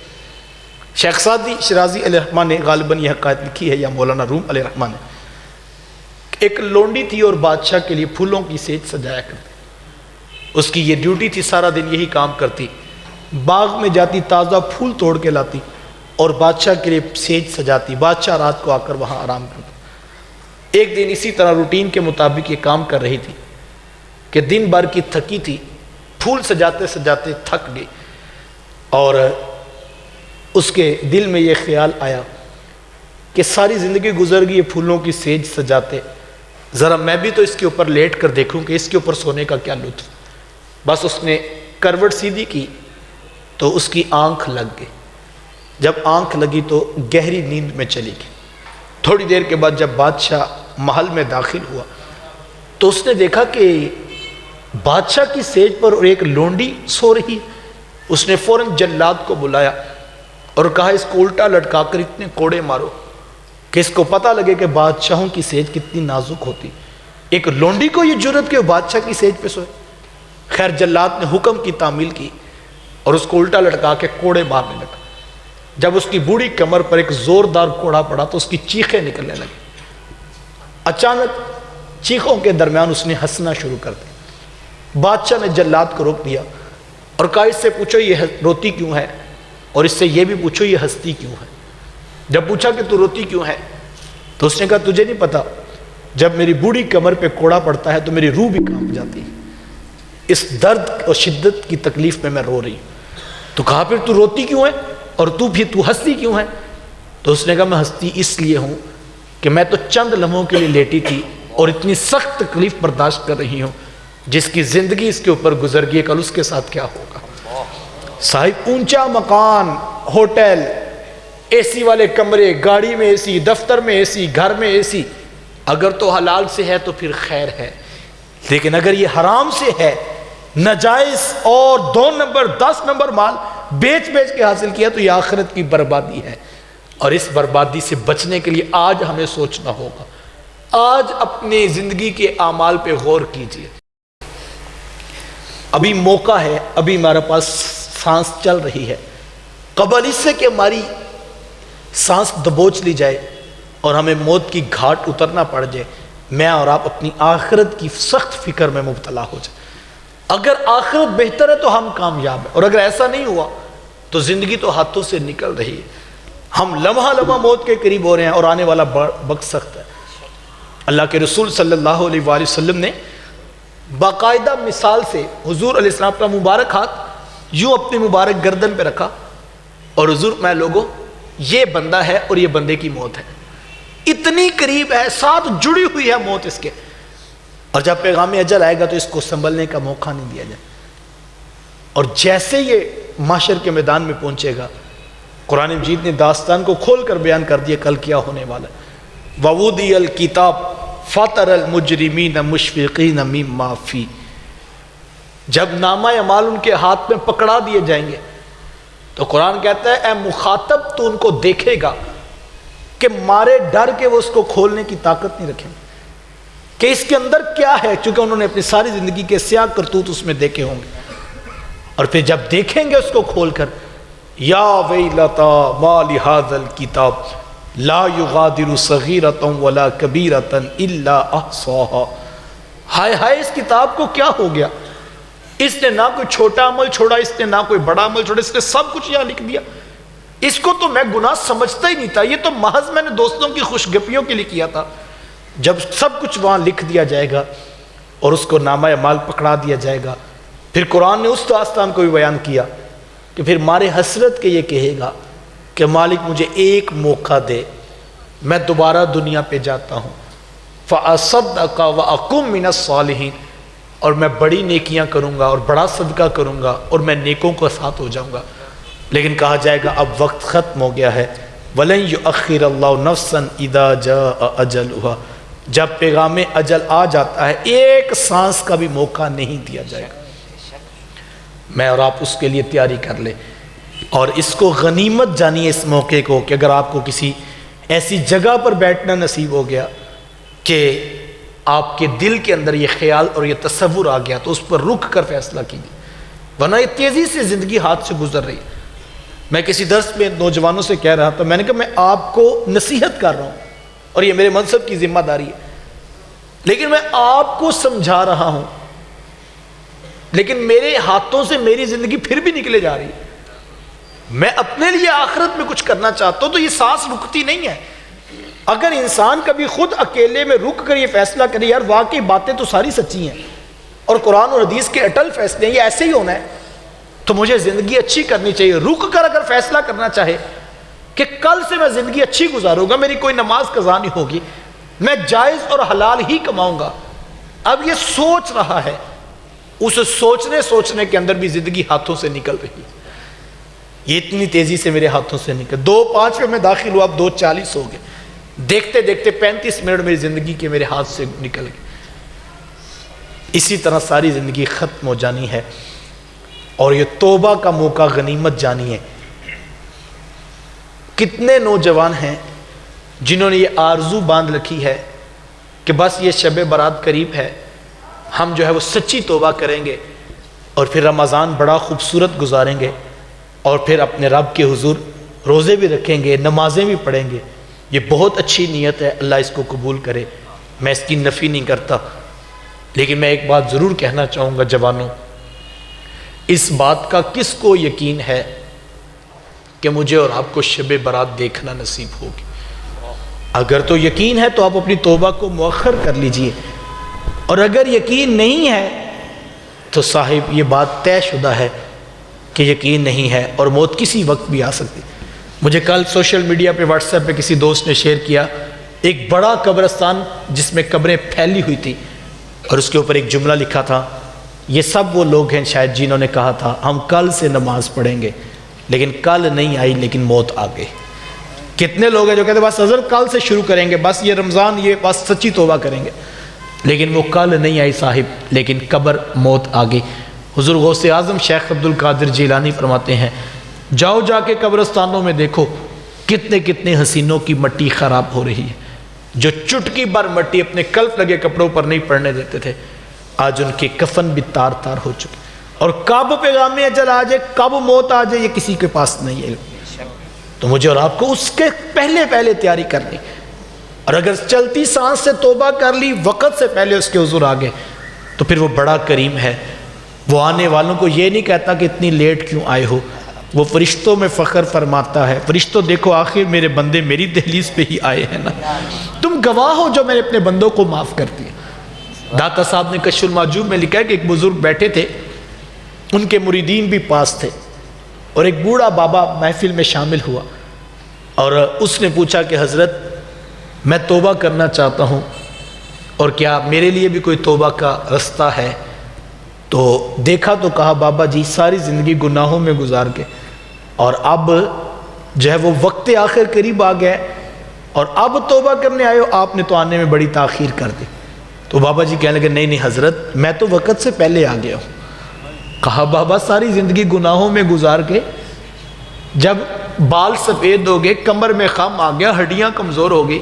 شیخ سعدی شرازی علیہ الرحمٰن نے غالباً یہ حکایت لکھی ہے، یا مولانا روم علیہ الرحمٰن نے. ایک لونڈی تھی اور بادشاہ کے لیے پھولوں کی سیج سجایا کرتی. اس کی یہ ڈیوٹی تھی، سارا دن یہی کام کرتی. باغ میں جاتی، تازہ پھول توڑ کے لاتی اور بادشاہ کے لیے سیج سجاتی. بادشاہ رات کو آ کر وہاں آرام کرتا. ایک دن اسی طرح روٹین کے مطابق یہ کام کر رہی تھی کہ دن بھر کی تھکی تھی، پھول سجاتے سجاتے تھک گئی، اور اس کے دل میں یہ خیال آیا کہ ساری زندگی گزر گئی یہ پھولوں کی سیج سجاتے، ذرا میں بھی تو اس کے اوپر لیٹ کر دیکھوں کہ اس کے اوپر سونے کا کیا لطف۔ بس اس نے کروٹ سیدھی کی تو اس کی آنکھ لگ گئی، جب آنکھ لگی تو گہری نیند میں چلی گئی۔ تھوڑی دیر کے بعد جب بادشاہ محل میں داخل ہوا تو اس نے دیکھا کہ بادشاہ کی سیج پر ایک لونڈی سو رہی۔ اس نے فوراً جلاد کو بلایا اور کہا اس کو الٹا لٹکا کر اتنے کوڑے مارو کہ اس کو پتہ لگے کہ بادشاہوں کی سیج کتنی نازک ہوتی۔ ایک لونڈی کو یہ جرت کہ بادشاہ کی سیج پہ سوئے۔ خیر جلاد نے حکم کی تعمیل کی اور اس کو الٹا لٹکا کے کوڑے مارنے لگا۔ جب اس کی بوڑھی کمر پر ایک زوردار کوڑا پڑا تو اس کی چیخیں نکلنے لگی۔ اچانک چیخوں کے درمیان اس نے ہنسنا شروع کر دیا۔ بادشاہ نے جلاد کو روک دیا اور کہا اس سے پوچھو یہ روتی کیوں ہے، اور اس سے یہ بھی پوچھو یہ ہنستی کیوں ہے۔ جب پوچھا کہ تو روتی کیوں ہے تو اس نے کہا تجھے نہیں پتا، جب میری بوڑھی کمر پہ کوڑا پڑتا ہے تو میری روح بھی کانپ جاتی ہے، اس درد اور شدت کی تکلیف میں رو رہی ہوں۔ تو کہا پھر تو روتی کیوں ہے اور تو ہنستی کیوں ہے؟ تو اس نے کہا میں ہنستی اس لیے ہوں کہ میں تو چند لمحوں کے لیے لیٹی تھی اور اتنی سخت تکلیف برداشت کر رہی ہوں، جس کی زندگی اس کے اوپر گزر گئی، کل اس کے ساتھ کیا ہوگا۔ صاحب اونچا مکان، ہوٹل، اے سی والے کمرے، گاڑی میں اے سی، دفتر میں اے سی، گھر میں اے سی، اگر تو حلال سے ہے تو پھر خیر ہے، لیکن اگر یہ حرام سے ہے، ناجائز اور 2 نمبر 10 نمبر مال بیچ کے حاصل کیا تو یہ آخرت کی بربادی ہے، اور اس بربادی سے بچنے کے لیے آج ہمیں سوچنا ہوگا۔ آج اپنی زندگی کے اعمال پہ غور کیجئے۔ ابھی موقع ہے، ابھی ہمارے پاس سانس چل رہی ہے، قبل اس سے کہ ہماری سانس دبوچ لی جائے اور ہمیں موت کی گھاٹ اترنا پڑ جائے، میں اور آپ اپنی آخرت کی سخت فکر میں مبتلا ہو جائے۔ اگر آخرت بہتر ہے تو ہم کامیاب ہیں، اور اگر ایسا نہیں ہوا تو زندگی تو ہاتھوں سے نکل رہی ہے، ہم لمحہ لمحہ موت کے قریب ہو رہے ہیں اور آنے والا وقت سخت ہے۔ اللہ کے رسول صلی اللہ علیہ وآلہ وسلم نے باقاعدہ مثال سے حضور علیہ السلام کا مبارک ہاتھ یوں اپنی مبارک گردن پہ رکھا اور حضور میں لوگوں یہ بندہ ہے اور یہ بندے کی موت ہے، اتنی قریب ہے، ساتھ جڑی ہوئی ہے موت اس کے، اور جب پیغام اجل آئے گا تو اس کو سنبھلنے کا موقع نہیں دیا جائے۔ اور جیسے یہ محشر کے میدان میں پہنچے گا، قرآن مجید نے داستان کو کھول کر بیان کر دیا کل کیا ہونے والا ہے۔ وَوُضِعَ الْكِتَابُ فَتَرَى الْمُجْرِمِينَ مُشْفِقِينَ مِمَّا فِيهِ، جب نامہ اعمال ان کے ہاتھ میں پکڑا دیے جائیں گے تو قرآن کہتا ہے اے مخاطب تو ان کو دیکھے گا کہ مارے ڈر کے وہ اس کو کھولنے کی طاقت نہیں رکھیں کہ اس کے اندر کیا ہے، چونکہ انہوں نے اپنی ساری زندگی کے سیاہ کرتوت اس میں دیکھے ہوں گے، اور پھر جب دیکھیں گے اس کو کھول کر یا ویلتا ما لہذا الکتاب لا یغادر صغیرۃ ولا کبیرۃ الا احصاها، ہائے ہائے اس کتاب کو کیا ہو گیا، اس نے نہ کوئی چھوٹا عمل چھوڑا، اس نے نہ کوئی بڑا عمل چھوڑا، اس نے سب کچھ یہاں لکھ دیا، اس کو تو میں گناہ سمجھتا ہی نہیں تھا، یہ تو محض میں نے دوستوں کی خوشگپیوں کے لیے کیا تھا۔ جب سب کچھ وہاں لکھ دیا جائے گا اور اس کو نامہ اعمال پکڑا دیا جائے گا، پھر قرآن نے اس داستان کو بھی بیان کیا کہ پھر مارے حسرت کے یہ کہے گا کہ مالک مجھے ایک موقع دے، میں دوبارہ دنیا پہ جاتا ہوں، فَأَصَدَّقَ وَأَكُن مِّنَ الصَّالِحِينَ، اور میں بڑی نیکیاں کروں گا اور بڑا صدقہ کروں گا اور میں نیکوں کو ساتھ ہو جاؤں گا۔ لیکن کہا جائے گا اب وقت ختم ہو گیا ہے، وَلَن يُؤَخِّرَ اللَّهُ نَفْسًا إِذَا جَاءَ أَجَلُهَا، جب پیغام اجل آ جاتا ہے ایک سانس کا بھی موقع نہیں دیا جائے گا۔ میں اور آپ اس کے لیے تیاری کر لیں اور اس کو غنیمت جانیے اس موقع کو کہ اگر آپ کو کسی ایسی جگہ پر بیٹھنا نصیب ہو گیا کہ آپ کے دل کے اندر یہ خیال اور یہ تصور آ گیا تو اس پر رک کر فیصلہ کیجیے، ورنہ یہ تیزی سے زندگی ہاتھ سے گزر رہی ہے۔ میں کسی درس میں نوجوانوں سے کہہ رہا تھا، میں نے کہا میں آپ کو نصیحت کر رہا ہوں اور یہ میرے منصب کی ذمہ داری ہے، لیکن میں آپ کو سمجھا رہا ہوں، لیکن میرے ہاتھوں سے میری زندگی پھر بھی نکلے جا رہی ہے۔ میں اپنے لیے آخرت میں کچھ کرنا چاہتا ہوں تو یہ سانس رکتی نہیں ہے۔ اگر انسان کبھی خود اکیلے میں رک کر یہ فیصلہ کرے یار واقعی باتیں تو ساری سچی ہیں اور قرآن اور حدیث کے اٹل فیصلے ہیں، یہ ایسے ہی ہونا ہے، تو مجھے زندگی اچھی کرنی چاہیے، رک کر اگر فیصلہ کرنا چاہے کہ کل سے میں زندگی اچھی گزاروں گا، میری کوئی نماز قضا نہیں ہوگی، میں جائز اور حلال ہی کماؤں گا، اب یہ سوچ رہا ہے، اس سوچنے کے اندر بھی زندگی ہاتھوں سے نکل رہی ہے، یہ اتنی تیزی سے میرے ہاتھوں سے نکل، 2:05 میں داخل ہوا، اب 2:40 ہو گئے، دیکھتے دیکھتے 35 منٹ میری زندگی کے میرے ہاتھ سے نکل گئے۔ اسی طرح ساری زندگی ختم ہو جانی ہے، اور یہ توبہ کا موقع غنیمت جانی ہے۔ کتنے نوجوان ہیں جنہوں نے یہ آرزو باندھ رکھی ہے کہ بس یہ شب برات قریب ہے، ہم جو ہے وہ سچی توبہ کریں گے اور پھر رمضان بڑا خوبصورت گزاریں گے، اور پھر اپنے رب کے حضور روزے بھی رکھیں گے، نمازیں بھی پڑھیں گے۔ یہ بہت اچھی نیت ہے، اللہ اس کو قبول کرے، میں اس کی نفی نہیں کرتا، لیکن میں ایک بات ضرور کہنا چاہوں گا جوانوں، اس بات کا کس کو یقین ہے کہ مجھے اور آپ کو شب برات دیکھنا نصیب ہوگی؟ اگر تو یقین ہے تو آپ اپنی توبہ کو مؤخر کر لیجئے، اور اگر یقین نہیں ہے تو صاحب یہ بات طے شدہ ہے کہ یقین نہیں ہے اور موت کسی وقت بھی آ سکتی۔ مجھے کل سوشل میڈیا پہ واٹس ایپ پہ کسی دوست نے شیئر کیا ایک بڑا قبرستان جس میں قبریں پھیلی ہوئی تھی، اور اس کے اوپر ایک جملہ لکھا تھا، یہ سب وہ لوگ ہیں شاید جنہوں نے کہا تھا ہم کل سے نماز پڑھیں گے، لیکن کل نہیں آئی، لیکن موت آ گئی۔ کتنے لوگ ہیں جو کہتے ہیں بس حضرت کل سے شروع کریں گے، بس یہ رمضان یہ بس سچی توبہ کریں گے، لیکن وہ کل نہیں آئی صاحب، لیکن قبر موت آ گئی۔ حضور غوث اعظم شیخ عبد القادر جیلانی فرماتے ہیں جاؤ جا کے قبرستانوں میں دیکھو کتنے کتنے حسینوں کی مٹی خراب ہو رہی ہے، جو چٹکی بھر مٹی اپنے کلف لگے کپڑوں پر نہیں پڑنے دیتے تھے، آج ان کے کفن بھی تار تار ہو چکے، اور کب پیغام اجل آ جائے، کب موت آ جائے، یہ کسی کے پاس نہیں ہے۔ تو مجھے اور آپ کو اس کے پہلے تیاری کرنی، اور اگر چلتی سانس سے توبہ کر لی، وقت سے پہلے اس کے حضور آ گئے، تو پھر وہ بڑا کریم ہے، وہ آنے والوں کو یہ نہیں کہتا کہ اتنی لیٹ کیوں آئے ہو، وہ فرشتوں میں فخر فرماتا ہے، فرشتوں دیکھو آخر میرے بندے میری دہلیز پہ ہی آئے ہیں نا، تم گواہ ہو جو میں نے اپنے بندوں کو معاف کر دیا۔ داتا صاحب نے کشف المحجوب میں لکھا ہے کہ ایک بزرگ بیٹھے تھے، ان کے مریدین بھی پاس تھے، اور ایک بوڑھا بابا محفل میں شامل ہوا، اور اس نے پوچھا کہ حضرت میں توبہ کرنا چاہتا ہوں، اور کیا میرے لیے بھی کوئی توبہ کا رستہ ہے؟ تو دیکھا تو کہا بابا جی ساری زندگی گناہوں میں گزار کے، اور اب جو ہے وہ وقت آخر قریب آ گیا، اور اب توبہ کرنے آئے ہو، آپ نے تو آنے میں بڑی تاخیر کر دی۔ تو بابا جی کہنے لگے نہیں حضرت میں تو وقت سے پہلے آ گیا ہوں۔ کہا بابا ساری زندگی گناہوں میں گزار کے، جب بال سفید ہو گئے، کمر میں خم آ گیا، ہڈیاں کمزور ہو گئی،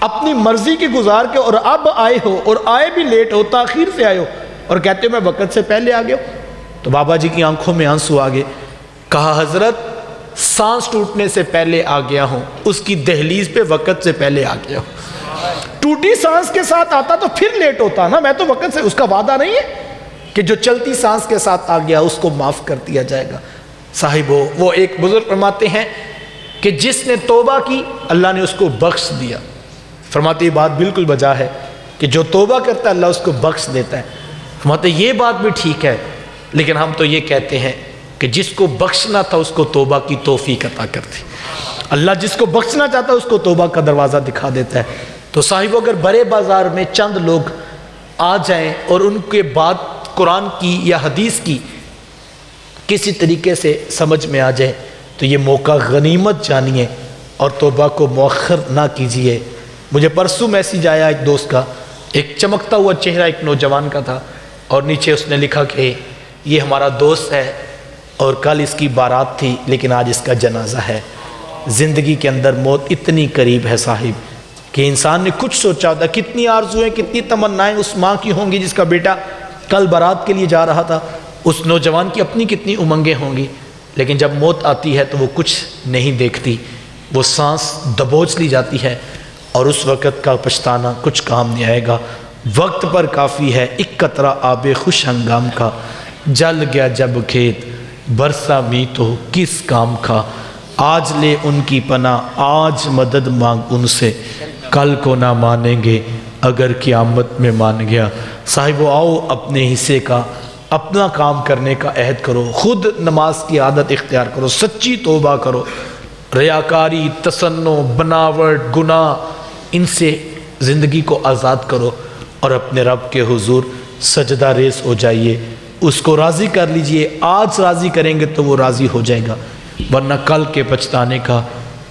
اپنی مرضی کی گزار کے، اور اب آئے ہو، اور آئے بھی لیٹ ہو، تاخیر سے آئے ہو، اور کہتے ہو میں وقت سے پہلے آ گیا ہوں۔ تو بابا جی کی آنکھوں میں آنسو آ گئے، کہا حضرت سانس ٹوٹنے سے پہلے آ گیا ہوں، اس کی دہلیز پہ وقت سے پہلے آ گیا ہوں۔ ٹوٹی سانس کے ساتھ آتا تو پھر لیٹ ہوتا نا، میں تو وقت سے، اس کا وعدہ نہیں ہے کہ جو چلتی سانس کے ساتھ آ گیا اس کو معاف کر دیا جائے گا۔ صاحبو وہ ایک بزرگ فرماتے ہیں کہ جس نے توبہ کی اللہ نے اس کو بخش دیا، فرماتے یہ بات بالکل بجا ہے کہ جو توبہ کرتا ہے اللہ اس کو بخش دیتا ہے۔ فرماتے یہ بات بھی ٹھیک ہے، لیکن ہم تو یہ کہتے ہیں کہ جس کو بخشنا تھا اس کو توبہ کی توفیق عطا کرتی، اللہ جس کو بخشنا چاہتا ہے اس کو توبہ کا دروازہ دکھا دیتا ہے۔ تو صاحبو اگر بڑے بازار میں چند لوگ آ جائیں اور ان کے بعد قرآن کی یا حدیث کی کسی طریقے سے سمجھ میں آ جائے تو یہ موقع غنیمت جانیے اور توبہ کو مؤخر نہ کیجیے۔ مجھے پرسوں میسیج آیا ایک دوست کا، ایک چمکتا ہوا چہرہ ایک نوجوان کا تھا، اور نیچے اس نے لکھا کہ یہ ہمارا دوست ہے اور کل اس کی بارات تھی لیکن آج اس کا جنازہ ہے۔ زندگی کے اندر موت اتنی قریب ہے صاحب کہ انسان نے کچھ سوچا ہوتا، کتنی آرزویں کتنی تمنائیں اس ماں کی ہوں گی جس کا بیٹا کل بارات کے لیے جا رہا تھا، اس نوجوان کی اپنی کتنی امنگیں ہوں گی، لیکن جب موت آتی ہے تو وہ کچھ نہیں دیکھتی، وہ سانس دبوچ لی جاتی ہے، اور اس وقت کا پچھتانا کچھ کام نہیں آئے گا۔ وقت پر کافی ہے ایک قطرہ آب خوش ہنگام کا، جل گیا جب کھیت برسا می تو کس کام کا، آج لے ان کی پناہ، آج مدد مانگ ان سے، کل کو نہ مانیں گے اگر قیامت میں مان گیا۔ صاحب آؤ اپنے حصے کا اپنا کام کرنے کا عہد کرو، خود نماز کی عادت اختیار کرو، سچی توبہ کرو، ریاکاری، تصنع، بناوٹ، گناہ، ان سے زندگی کو آزاد کرو اور اپنے رب کے حضور سجدہ ریز ہو جائیے، اس کو راضی کر لیجئے۔ آج راضی کریں گے تو وہ راضی ہو جائے گا، ورنہ کل کے پچھتانے کا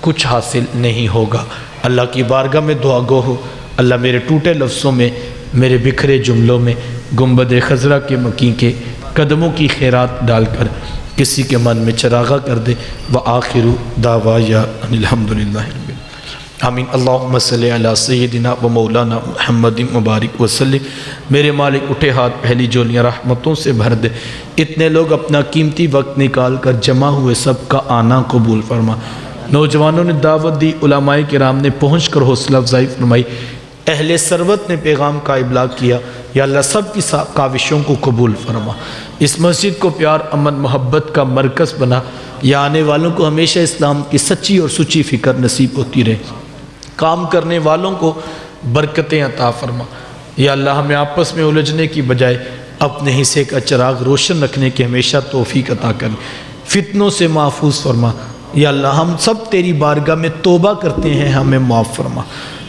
کچھ حاصل نہیں ہوگا۔ اللہ کی بارگاہ میں دعا گو ہو، اللہ میرے ٹوٹے لفظوں میں، میرے بکھرے جملوں میں گنبد خضرا کے مکی کے قدموں کی خیرات ڈال کر کسی کے من میں چراغا کر دے۔ وآخر دعوایا ان الحمدللہ رب العالمین۔ آمین۔ اللہم صلی علی سیدنا و مولانا محمد مبارک وسلم۔ میرے مالک اٹھے ہاتھ پہلی جولیاں رحمتوں سے بھر دے، اتنے لوگ اپنا قیمتی وقت نکال کر جمع ہوئے سب کا آنا قبول فرما۔ نوجوانوں نے دعوت دی، علماء کرام نے پہنچ کر حوصلہ افزائی فرمائی، اہل ثروت نے پیغام کا ابلاغ کیا، یا اللہ سب کی کاوشوں کو قبول فرما، اس مسجد کو پیار، امن، محبت کا مرکز بنا، یا آنے والوں کو ہمیشہ اسلام کی سچی اور سچی فکر نصیب ہوتی رہے، کام کرنے والوں کو برکتیں عطا فرما۔ یا اللہ ہمیں آپس میں الجھنے کی بجائے اپنے حصے کا چراغ روشن رکھنے کی ہمیشہ توفیق عطا کر، فتنوں سے محفوظ فرما۔ یا اللہ ہم سب تیری بارگاہ میں توبہ کرتے ہیں، ہمیں معاف فرما۔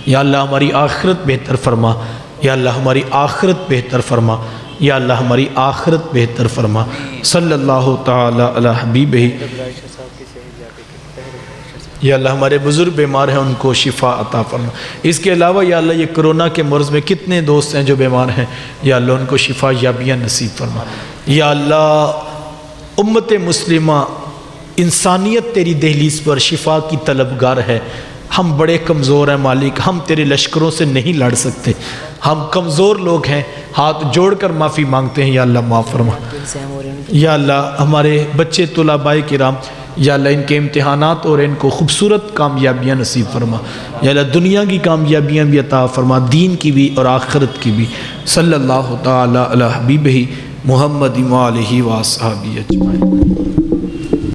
یا اللہ ہماری آخرت بہتر فرما، یا اللہ ہماری آخرت بہتر فرما، یا اللہ ہماری آخرت بہتر فرما۔ صلی اللہ تعالی علی حبیبہ۔ یا اللہ ہمارے بزرگ بیمار ہیں، ان کو شفا عطا فرما۔ اس کے علاوہ یا اللہ یہ کرونا کے مرض میں کتنے دوست ہیں جو بیمار ہیں، یا اللہ ان کو شفا یابیاں نصیب فرما۔ یا اللہ امت مسلمہ، انسانیت تیری دہلیز پر شفا کی طلبگار ہے، ہم بڑے کمزور ہیں مالک، ہم تیرے لشکروں سے نہیں لڑ سکتے، ہم کمزور لوگ ہیں، ہاتھ جوڑ کر معافی مانگتے ہیں، یا اللہ معاف فرما۔ یا اللہ ہمارے بچے طلباء کرام، یا اللہ ان کے امتحانات اور ان کو خوبصورت کامیابیاں نصیب فرما۔ یا اللہ دنیا کی کامیابیاں بھی عطا فرما، دین کی بھی اور آخرت کی بھی۔ صلی اللہ تعالی علی حبیبہ محمد و آلہ و اصحابہ اجمعین۔